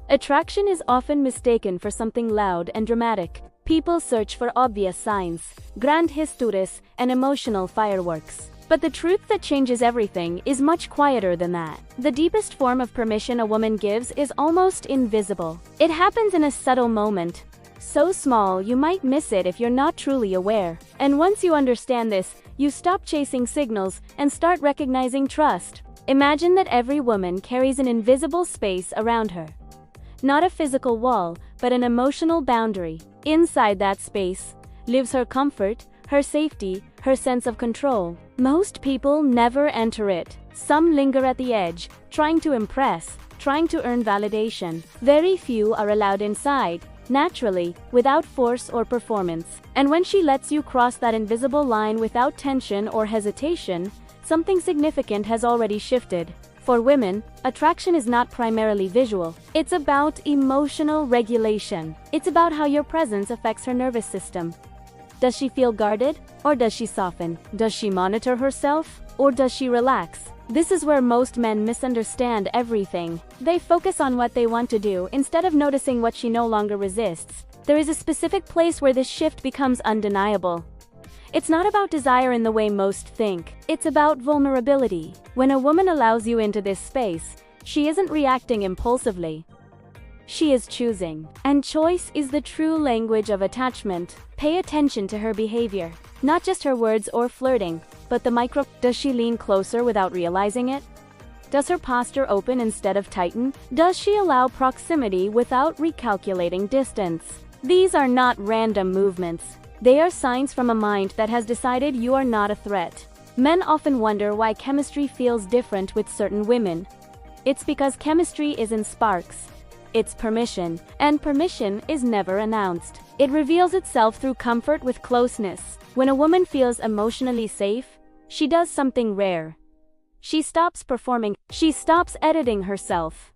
Attraction is often mistaken for something loud and dramatic. People search for obvious signs, grand gestures, and emotional fireworks. But the truth that changes everything is much quieter than that. The deepest form of permission a woman gives is almost invisible. It happens in a subtle moment, so small you might miss it if you're not truly aware. And once you understand this, you stop chasing signals and start recognizing trust. Imagine that every woman carries an invisible space around her. Not a physical wall, but an emotional boundary. Inside that space lives her comfort, her safety, her sense of control. Most people never enter it. Some linger at the edge, trying to impress, trying to earn validation. Very few are allowed inside, naturally, without force or performance. And when she lets you cross that invisible line without tension or hesitation, something significant has already shifted. For women, attraction is not primarily visual. It's about emotional regulation. It's about how your presence affects her nervous system. Does she feel guarded, or does she soften? Does she monitor herself, or does she relax? This is where most men misunderstand everything. They focus on what they want to do instead of noticing what she no longer resists. There is a specific place where this shift becomes undeniable. It's not about desire in the way most think. It's about vulnerability. When a woman allows you into this space, she isn't reacting impulsively. She is choosing. And choice is the true language of attachment. Pay attention to her behavior. Not just her words or flirting, but the micro. Does she lean closer without realizing it? Does her posture open instead of tighten? Does she allow proximity without recalculating distance? These are not random movements. They are signs from a mind that has decided you are not a threat. Men often wonder why chemistry feels different with certain women. It's because chemistry is in sparks. It's permission, and permission is never announced. It reveals itself through comfort with closeness. When a woman feels emotionally safe, she does something rare. She stops performing. She stops editing herself.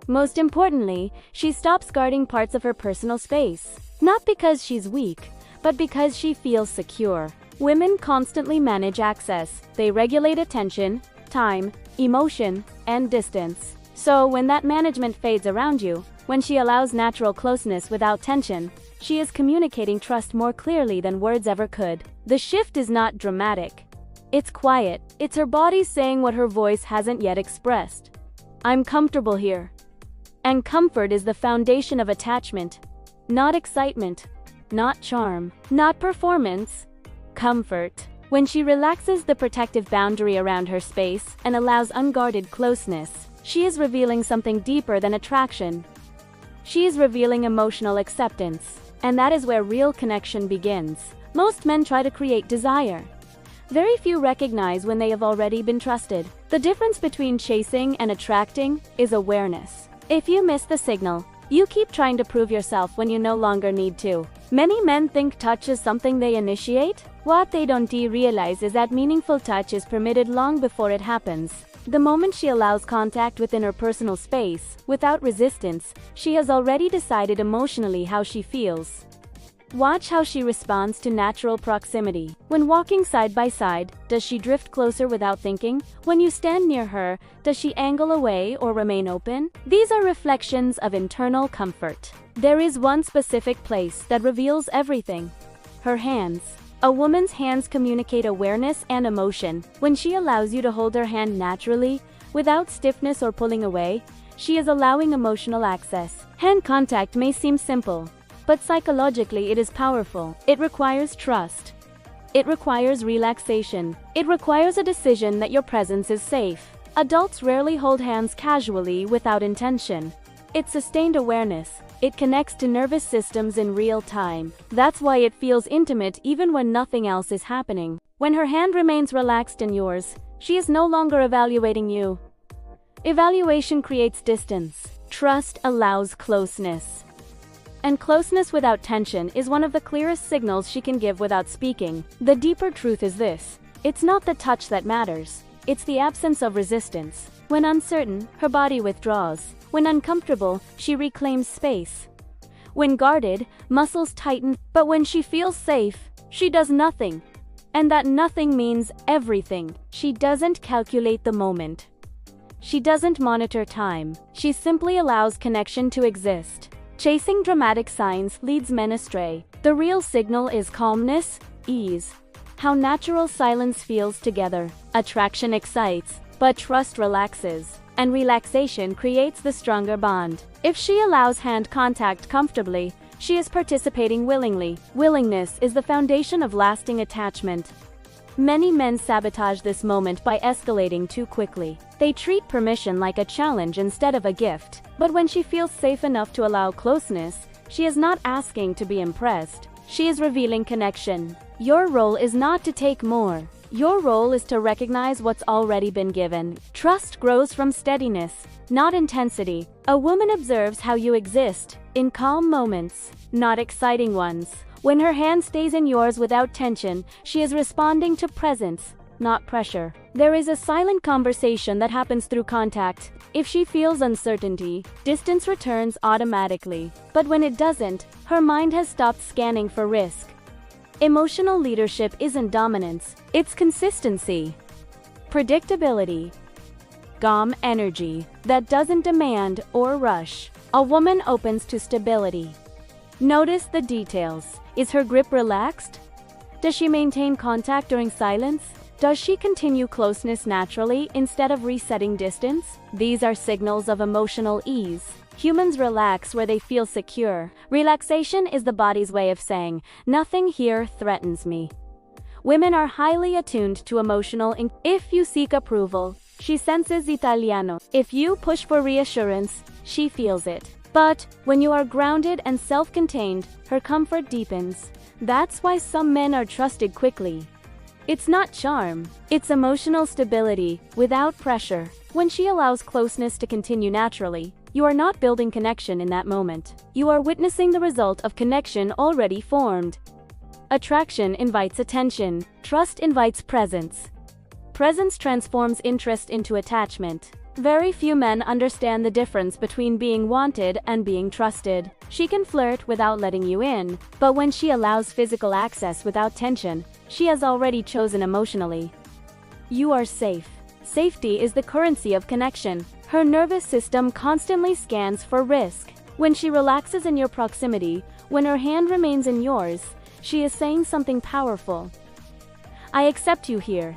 Most importantly, she stops guarding parts of her personal space. Not because she's weak, but because she feels secure. Women constantly manage access. They regulate attention, time, emotion, and distance. So when that management fades around you, when she allows natural closeness without tension, she is communicating trust more clearly than words ever could. The shift is not dramatic. It's quiet. It's her body saying what her voice hasn't yet expressed. I'm comfortable here. And comfort is the foundation of attachment. Not excitement. Not charm. Not performance. Comfort. When she relaxes the protective boundary around her space and allows unguarded closeness, she is revealing something deeper than attraction. She is revealing emotional acceptance. And that is where real connection begins. Most men try to create desire. Very few recognize when they have already been trusted. The difference between chasing and attracting is awareness. If you miss the signal, you keep trying to prove yourself when you no longer need to. Many men think touch is something they initiate. What they don't realize is that meaningful touch is permitted long before it happens. The moment she allows contact within her personal space, without resistance, she has already decided emotionally how she feels. Watch how she responds to natural proximity. When walking side by side, does she drift closer without thinking? When you stand near her, does she angle away or remain open? These are reflections of internal comfort. There is one specific place that reveals everything: her hands. A woman's hands communicate awareness and emotion. When she allows you to hold her hand naturally, without stiffness or pulling away, she is allowing emotional access. Hand contact may seem simple, but psychologically it is powerful. It requires trust. It requires relaxation. It requires a decision that your presence is safe. Adults rarely hold hands casually without intention. It's sustained awareness. It connects to nervous systems in real time. That's why it feels intimate even when nothing else is happening. When her hand remains relaxed in yours, she is no longer evaluating you. Evaluation creates distance. Trust allows closeness. And closeness without tension is one of the clearest signals she can give without speaking. The deeper truth is this: it's not the touch that matters. It's the absence of resistance. When uncertain, her body withdraws. When uncomfortable, she reclaims space. When guarded, muscles tighten, but when she feels safe, she does nothing. And that nothing means everything. She doesn't calculate the moment. She doesn't monitor time. She simply allows connection to exist. Chasing dramatic signs leads men astray. The real signal is calmness, ease. How natural silence feels together. Attraction excites, but trust relaxes. And relaxation creates the stronger bond. If she allows hand contact comfortably, she is participating willingly. Willingness is the foundation of lasting attachment. Many men sabotage this moment by escalating too quickly. They treat permission like a challenge instead of a gift. But when she feels safe enough to allow closeness, she is not asking to be impressed. She is revealing connection. Your role is not to take more. Your role is to recognize what's already been given. Trust grows from steadiness, not intensity. A woman observes how you exist, in calm moments, not exciting ones. When her hand stays in yours without tension, she is responding to presence, not pressure. There is a silent conversation that happens through contact. If she feels uncertainty, distance returns automatically. But when it doesn't, her mind has stopped scanning for risk. Emotional leadership isn't dominance, it's consistency. Predictability. Calm energy that doesn't demand or rush. A woman opens to stability. Notice the details. Is her grip relaxed? Does she maintain contact during silence? Does she continue closeness naturally instead of resetting distance? These are signals of emotional ease. Humans relax where they feel secure. Relaxation is the body's way of saying, nothing here threatens me. Women are highly attuned to emotional. If you seek approval, she senses Italiano. If you push for reassurance, she feels it. But when you are grounded and self-contained, her comfort deepens. That's why some men are trusted quickly. It's not charm, it's emotional stability, without pressure. When she allows closeness to continue naturally, you are not building connection in that moment. You are witnessing the result of connection already formed. Attraction invites attention. Trust invites presence. Presence transforms interest into attachment. Very few men understand the difference between being wanted and being trusted. She can flirt without letting you in, but when she allows physical access without tension, she has already chosen emotionally. You are safe. Safety is the currency of connection. Her nervous system constantly scans for risk. When she relaxes in your proximity, when her hand remains in yours, she is saying something powerful. I accept you here.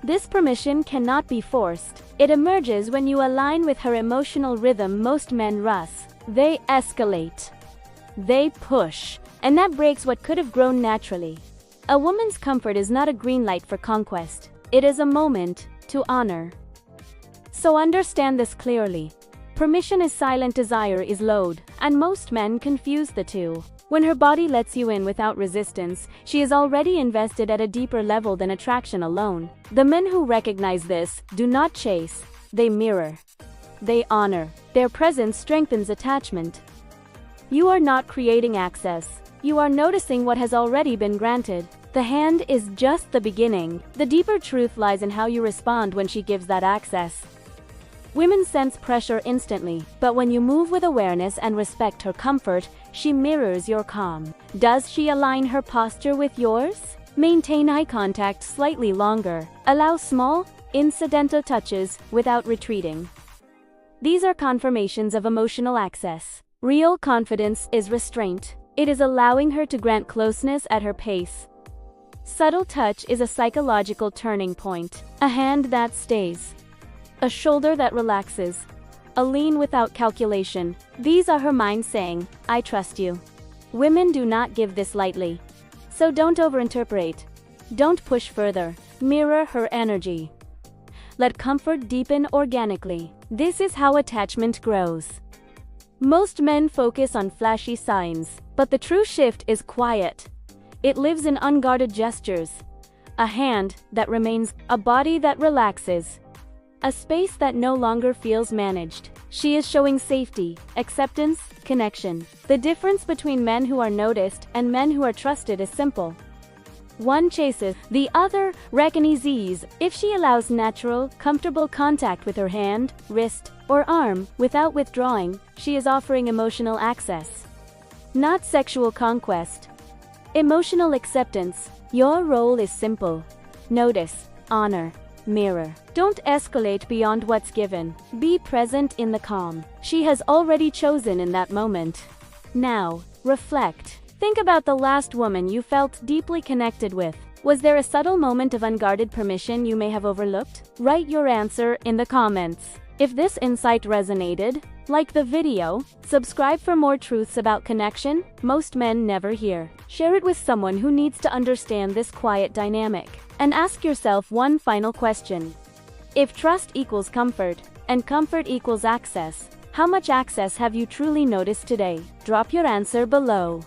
This permission cannot be forced. It emerges when you align with her emotional rhythm. Most men rush. They escalate. They push. And that breaks what could have grown naturally. A woman's comfort is not a green light for conquest. It is a moment to honor. So understand this clearly. Permission is silent, desire is loud, and most men confuse the two. When her body lets you in without resistance, she is already invested at a deeper level than attraction alone. The men who recognize this do not chase, they mirror. They honor. Their presence strengthens attachment. You are not creating access. You are noticing what has already been granted. The hand is just the beginning. The deeper truth lies in how you respond when she gives that access. Women sense pressure instantly, but when you move with awareness and respect her comfort, she mirrors your calm. Does she align her posture with yours? Maintain eye contact slightly longer. Allow small, incidental touches without retreating. These are confirmations of emotional access. Real confidence is restraint. It is allowing her to grant closeness at her pace. Subtle touch is a psychological turning point. A hand that stays. A shoulder that relaxes. A lean without calculation. These are her mind saying, I trust you. Women do not give this lightly. So don't overinterpret. Don't push further. Mirror her energy. Let comfort deepen organically. This is how attachment grows. Most men focus on flashy signs, but the true shift is quiet. It lives in unguarded gestures. A hand that remains, a body that relaxes. A space that no longer feels managed. She is showing safety, acceptance, connection. The difference between men who are noticed and men who are trusted is simple. One chases, the other recognizes. If she allows natural, comfortable contact with her hand, wrist, or arm without withdrawing, she is offering emotional access. Not sexual conquest. Emotional acceptance. Your role is simple. Notice, honor, Mirror. Don't escalate beyond what's given. Be present in the calm. She has already chosen in that moment. Now, reflect. Think about the last woman you felt deeply connected with. Was there a subtle moment of unguarded permission you may have overlooked? Write your answer in the comments. If this insight resonated, like the video, subscribe for more truths about connection most men never hear. Share it with someone who needs to understand this quiet dynamic. And ask yourself one final question. If trust equals comfort, and comfort equals access, how much access have you truly noticed today? Drop your answer below.